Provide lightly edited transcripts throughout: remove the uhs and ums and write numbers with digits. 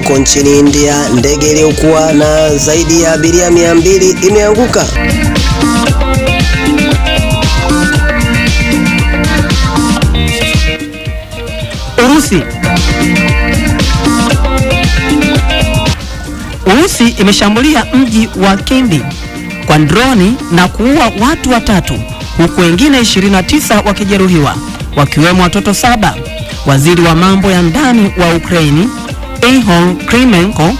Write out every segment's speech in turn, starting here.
huko nchini India, ndege iliyokuwa na zaidi ya abiria 200 imeanguka. Urusi imeshambulia mji wa Kindi kwa droni na kuua watu 3 huku wengine 29 wakijeruhiwa, wakiwemo watoto 7. Waziri wa mambo ya ndani wa Ukraini, Ihor Klimenko,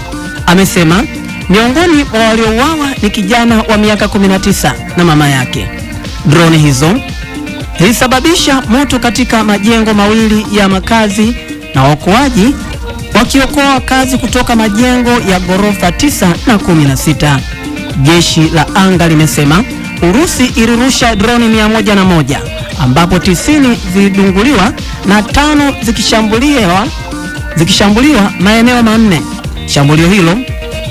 amesema miongoni mwa waliouawa ni kijana wa miaka 19 na mama yake. Droni hizo zilisababisha moto katika majengo mawili ya makazi na waokoaji wakiokoa wakazi kutoka majengo ya ghorofa 9 na 16. Jeshi la anga limesema Urusi ilirusha droni 101 ambapo 90 zilidunguliwa na 5 zikishambuliwa maeneo 4. Shambulio hilo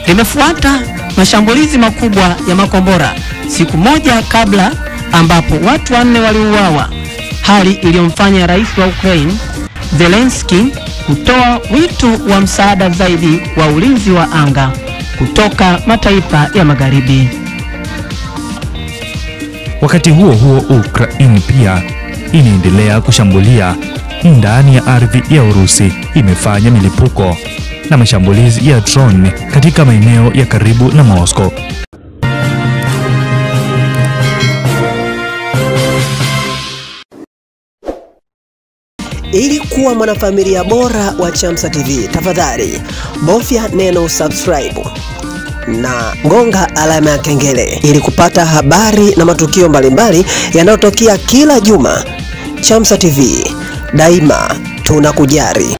limefuata mashambulizi makubwa ya makombora siku moja kabla ambapo watu 4 waliuawa, hali iliyomfanya rais wa Ukraine Zelensky kutoa wito wa msaada zaidi wa ulinzi wa anga kutoka mataifa ya magharibi. Wakati huo huo, Ukraine pia inaendelea kushambulia ndani ya ardhi ya Urusi. Imefanya milipuko na mashambulizi ya drone katika maeneo ya karibu na Moscow. Ili kuwa mwanafamilia bora wa Chamsa TV, tafadhali bofya neno subscribe na gonga alama ya kengele ili kupata habari na matukio mbalimbali yanayotokea kila juma. Chamsa TV, daima tunakujali.